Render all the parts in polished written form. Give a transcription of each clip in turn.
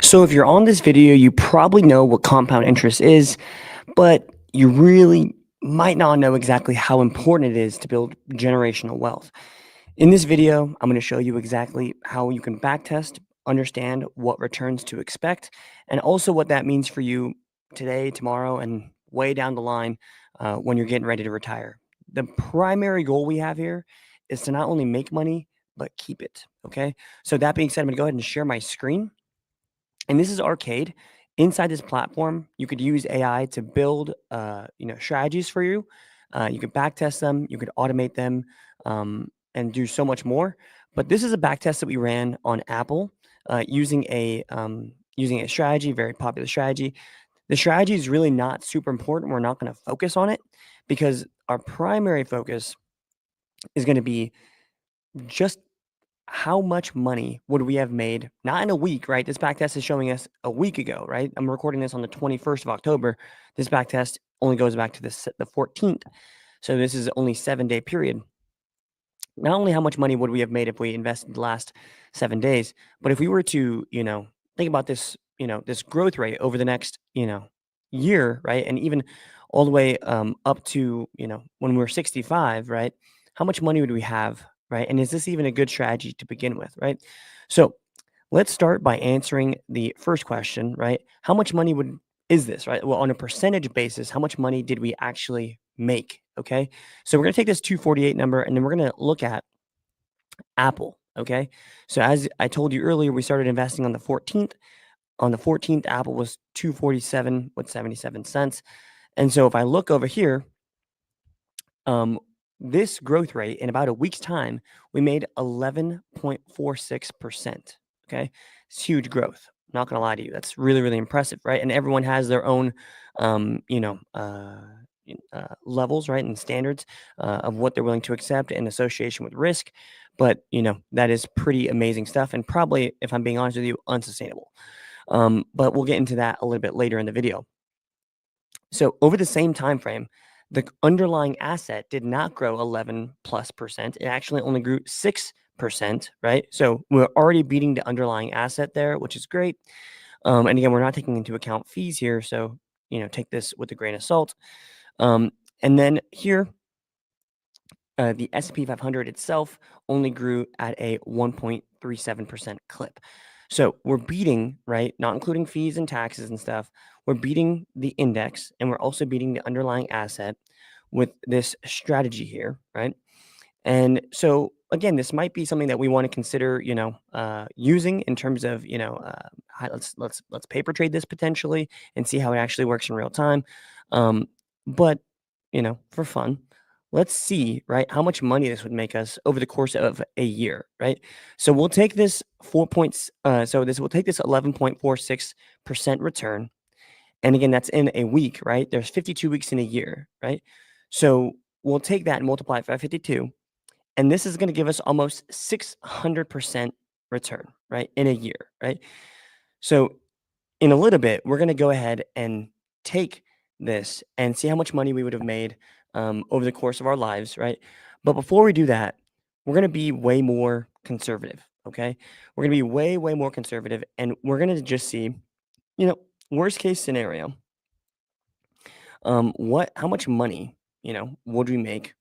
So if you're on this video, you probably know what compound interest is, but you really might not know exactly how important it is to build generational wealth. In this video, I'm going to show you exactly how you can backtest, understand what returns to expect, and also what that means for you today, tomorrow, and way down the line when you're getting ready to retire. The primary goal we have here is to not only make money, but keep it. Okay. So that being said, I'm going to go ahead and share my screen. And this is Archaide. Inside this platform, you could use AI to build, strategies for you. You could backtest them, you could automate them, and do so much more. But this is a backtest that we ran on Apple using a strategy, very popular strategy. The strategy is really not super important. We're not going to focus on it because our primary focus is going to be just how much money would we have made, not in a week, right? This backtest is showing us a week ago, right? I'm recording this on the 21st of October. This backtest only goes back to the 14th. So this is only 7-day period. Not only how much money would we have made if we invested the last 7 days, but if we were to, think about this, this growth rate over the next, year, right? And even all the way up to, when we're 65, right? How much money would we have, right? And is this even a good strategy to begin with, right? So let's start by answering the first question, right? How much money is this, right? Well, on a percentage basis, how much money did we actually make? Okay. So we're going to take this 248 number and then we're going to look at Apple. Okay. So as I told you earlier, we started investing on the 14th. On the 14th, Apple was 247 with 77 cents. And so if I look over here, this growth rate in about a week's time, we made 11.46%. Okay. It's huge growth. Not going to lie to you. That's really, really impressive, right? And everyone has their own, levels, right? And standards of what they're willing to accept in association with risk. But, that is pretty amazing stuff. And probably, if I'm being honest with you, unsustainable. But we'll get into that a little bit later in the video. So over the same time frame, the underlying asset did not grow 11+%. It actually only grew 6%, right? So we're already beating the underlying asset there, which is great. And again, we're not taking into account fees here. So, take this with a grain of salt. And then here, the S&P 500 itself only grew at a 1.37% clip. So we're beating, right, not including fees and taxes and stuff, we're beating the index and we're also beating the underlying asset with this strategy here, right? And so again, this might be something that we want to consider, using in terms of, let's paper trade this potentially and see how it actually works in real time. But for fun, let's see, right, how much money this would make us over the course of a year, right? So we'll take this we'll take this 11.46% return. And again, that's in a week, right? There's 52 weeks in a year, right? So we'll take that and multiply it by 52. And this is going to give us almost 600% return, right? In a year, right? So in a little bit, we're going to go ahead and take this and see how much money we would have made over the course of our lives, right? But before we do that, we're going to be way more conservative, okay? We're going to be way, way more conservative. And we're going to just see, worst case scenario, how much money, would we make,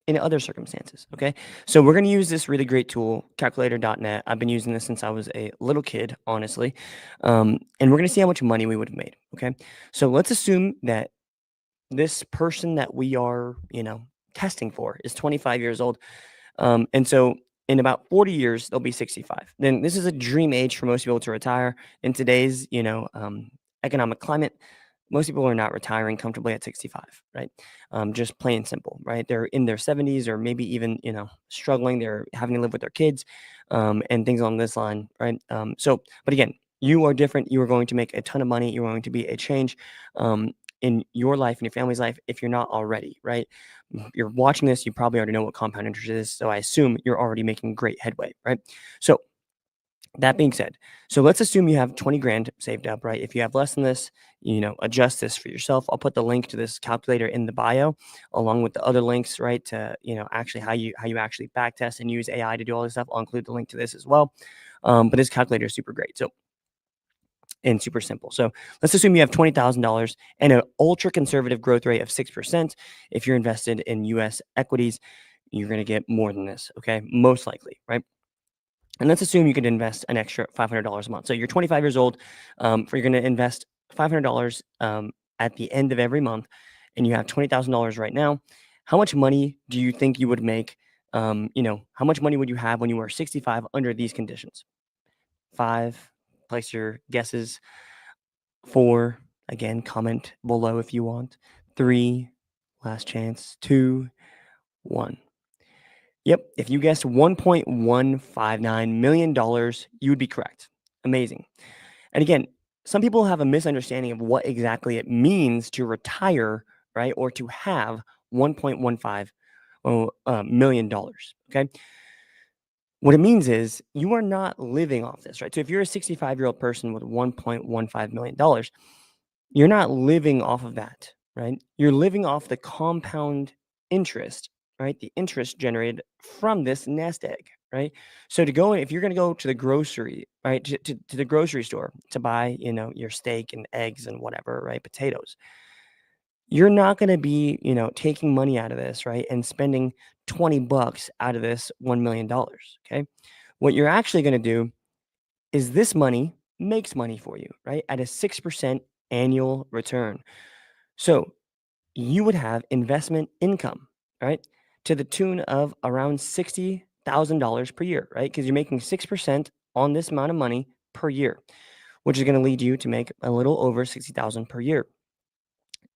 in other circumstances, okay? So we're going to use this really great tool, calculator.net. I've been using this since I was a little kid, honestly. And we're going to see how much money we would have made, okay? So let's assume that this person that we are, testing for is 25 years old. And so in about 40 years, they'll be 65. Then this is a dream age for most people to retire. In today's, economic climate, most people are not retiring comfortably at 65, right? Just plain and simple, right? They're in their 70s or maybe even, struggling. They're having to live with their kids and things along this line, right? But again, you are different. You are going to make a ton of money. You're going to be a change in your life and your family's life if you're not already, right? You're watching this, you probably already know what compound interest is. So I assume you're already making great headway, right? So that being said, so let's assume you have 20 grand saved up, right? If you have less than this, adjust this for yourself. I'll put the link to this calculator in the bio, along with the other links, right? To, actually how you actually backtest and use AI to do all this stuff. I'll include the link to this as well. But this calculator is super great. And super simple. So let's assume you have $20,000 and an ultra conservative growth rate of 6%. If you're invested in US equities, you're going to get more than this, okay? Most likely, right? And let's assume you could invest an extra $500 a month. So you're 25 years old, you're going to invest $500 at the end of every month, and you have $20,000 right now. How much money do you think you would make? How much money would you have when you were 65 under these conditions? 5, place your guesses. 4, again, comment below if you want. 3, last chance. 2, 1. Yep, if you guessed $1.159 million, you would be correct. Amazing. And again, some people have a misunderstanding of what exactly it means to retire, right? Or to have $1.15 million. Okay. What it means is you are not living off this, right? So if you're a 65-year-old person with $1.15 million, you're not living off of that, right? You're living off the compound interest, right? The interest generated from this nest egg, right? So if you're going to go to the grocery, right, to the grocery store to buy, your steak and eggs and whatever, right, potatoes, you're not going to be, taking money out of this, right, and spending $20 out of this $1 million, okay? What you're actually going to do is this money makes money for you, right, at a 6% annual return. So you would have investment income, right, to the tune of around $60,000 per year, right? Because you're making 6% on this amount of money per year, which is going to lead you to make a little over $60,000 per year.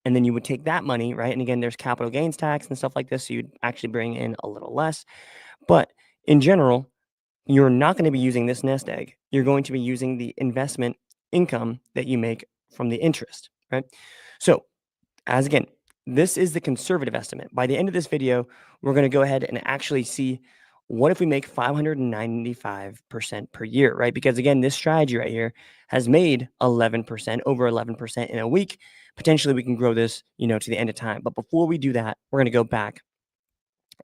And then you would take that money, right? And again, there's capital gains tax and stuff like this, so you'd actually bring in a little less. But in general, you're not going to be using this nest egg. You're going to be using the investment income that you make from the interest, right? So, as again, this is the conservative estimate. By the end of this video, we're going to go ahead and actually see what if we make 595% per year, right? Because again, this strategy right here has made 11%, over 11% in a week. Potentially, we can grow this, to the end of time. But before we do that, we're going to go back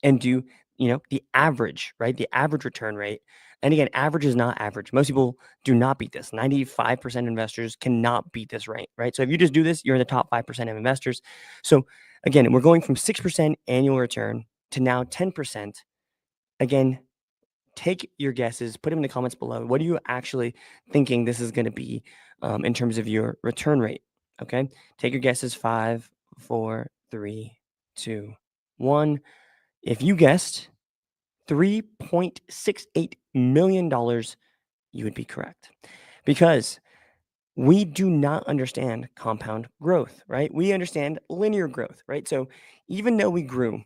and do, the average, right? The average return rate. And again, average is not average. Most people do not beat this. 95% of investors cannot beat this rate, right? So if you just do this, you're in the top 5% of investors. So again, we're going from 6% annual return to now 10%. Again, take your guesses, put them in the comments below. What are you actually thinking this is going to be in terms of your return rate? Okay. Take your guesses. 5, 4, 3, 2, 1. If you guessed $3.68 million, you would be correct. Because we do not understand compound growth, right? We understand linear growth, right? So even though we grew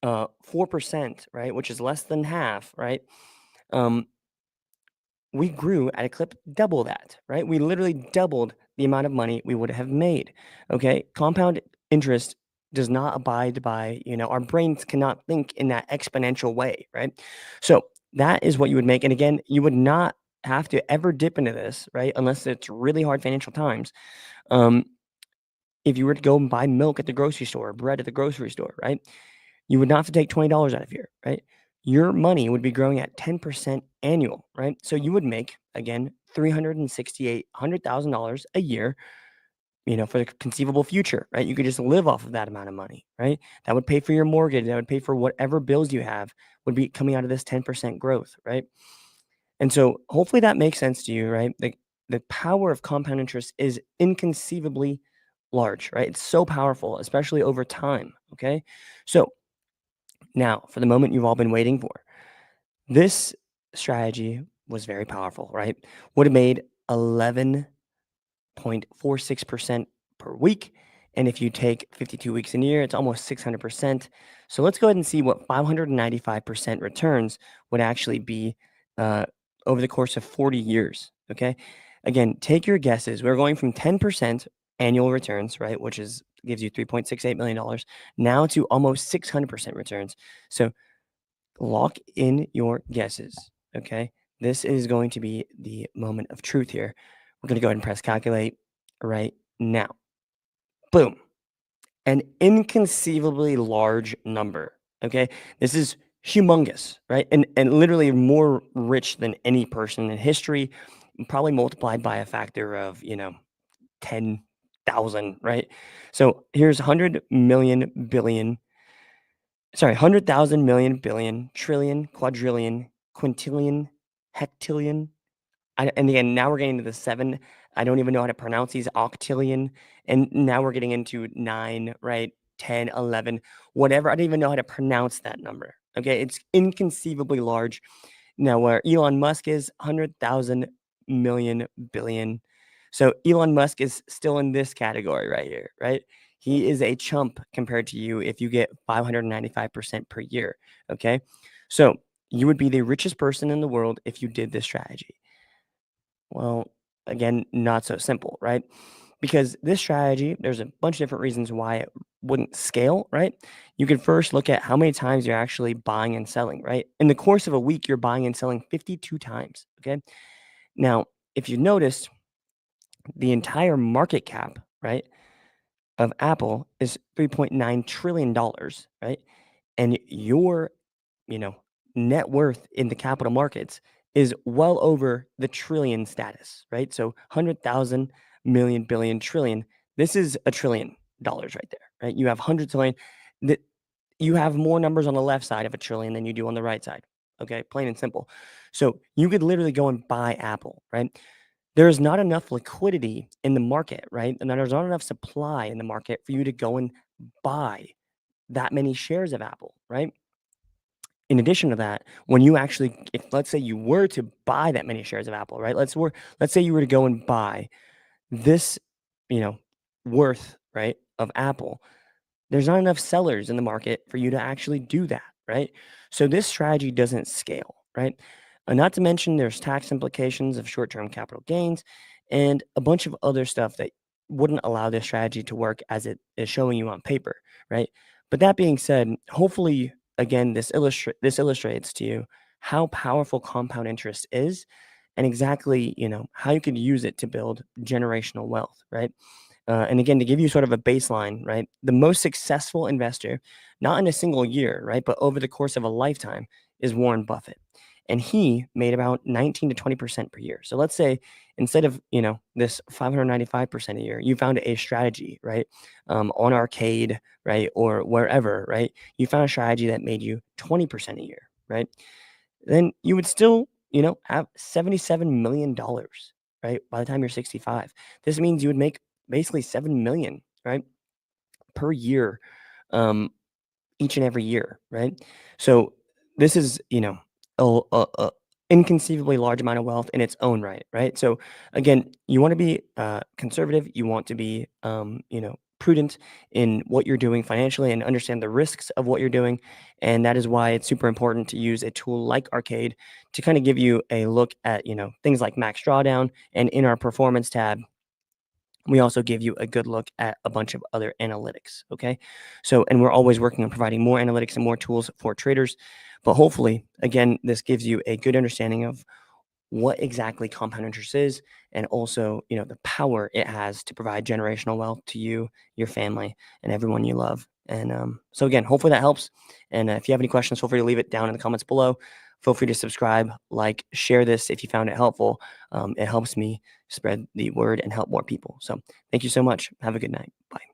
4%, right, which is less than half, right? We grew at a clip double that, right? We literally doubled the amount of money we would have made. Okay. Compound interest does not abide by, our brains cannot think in that exponential way, right? So that is what you would make. And again, you would not have to ever dip into this, right? Unless it's really hard financial times. If you were to go and buy milk at the grocery store, bread at the grocery store, right? You would not have to take $20 out of here, right? Your money would be growing at 10% annual, right? So you would make, again, $368,000 a year, for the conceivable future, right? You could just live off of that amount of money, right? That would pay for your mortgage. That would pay for whatever bills you have would be coming out of this 10% growth, right? And so hopefully that makes sense to you, right? The power of compound interest is inconceivably large, right? It's so powerful, especially over time, okay? So now, for the moment you've all been waiting for, this strategy was very powerful, right? Would have made 11.46% per week. And if you take 52 weeks in a year, it's almost 600%. So let's go ahead and see what 595% returns would actually be over the course of 40 years. Okay. Again, take your guesses. We're going from 10% annual returns, right? Which gives you $3.68 million now to almost 600% returns. So lock in your guesses. Okay. This is going to be the moment of truth here. We're going to go ahead and press calculate right now. Boom. An inconceivably large number. Okay. This is humongous, right? And literally more rich than any person in history, probably multiplied by a factor of 10,000, right? So here's 100,000 million billion trillion quadrillion quintillion hectillion. And again, now we're getting into the seven. I don't even know how to pronounce these, octillion. And now we're getting into nine, right? 10, 11, whatever. I don't even know how to pronounce that number. Okay. It's inconceivably large. Now, where Elon Musk is 100,000 million billion. So Elon Musk is still in this category right here, right? He is a chump compared to you if you get 595% per year. Okay. So you would be the richest person in the world if you did this strategy. Well, again, not so simple, right? Because this strategy, there's a bunch of different reasons why it wouldn't scale, right? You can first look at how many times you're actually buying and selling, right? In the course of a week, you're buying and selling 52 times, okay? Now, if you noticed, the entire market cap, right, of Apple is $3.9 trillion, right? And your you know, net worth in the capital markets is well over the trillion status, right? So 100,000 million billion trillion. This is $1 trillion right there, right? You have hundreds of million. That you have more numbers on the left side of a trillion than you do on the right side. Okay, plain and simple. So you could literally go and buy Apple, right? There's not enough liquidity in the market, right? And there's not enough supply in the market for you to go and buy that many shares of Apple, right? In addition to that, when you actually, if let's say you were to buy that many shares of Apple, right? Let's say you were to go and buy this, you know, worth, right, of Apple. There's not enough sellers in the market for you to actually do that, right? So this strategy doesn't scale, right? Not to mention there's tax implications of short-term capital gains and a bunch of other stuff that wouldn't allow this strategy to work as it is showing you on paper, right? But that being said, hopefully, again, this illustrates to you how powerful compound interest is and exactly, how you could use it to build generational wealth, right? And again, to give you sort of a baseline, right? The most successful investor, not in a single year, right, but over the course of a lifetime, is Warren Buffett. And he made about 19 to 20% per year. So let's say instead of, this 595% a year, you found a strategy, right, on Archaide, right, or wherever, right? You found a strategy that made you 20% a year, right? Then you would still, have $77 million, right, by the time you're 65. This means you would make basically 7 million, right, per year, um, each and every year, right? So this is, a inconceivably large amount of wealth in its own right, right? So again, you want to be conservative. You want to be, prudent in what you're doing financially and understand the risks of what you're doing. And that is why it's super important to use a tool like Archaide to kind of give you a look at, things like max drawdown. And in our performance tab, we also give you a good look at a bunch of other analytics. Okay. So, and we're always working on providing more analytics and more tools for traders. But hopefully, again, this gives you a good understanding of what exactly compound interest is and also, the power it has to provide generational wealth to you, your family, and everyone you love. And so, again, hopefully that helps. And if you have any questions, feel free to leave it down in the comments below. Feel free to subscribe, like, share this if you found it helpful. It helps me spread the word and help more people. So thank you so much. Have a good night. Bye.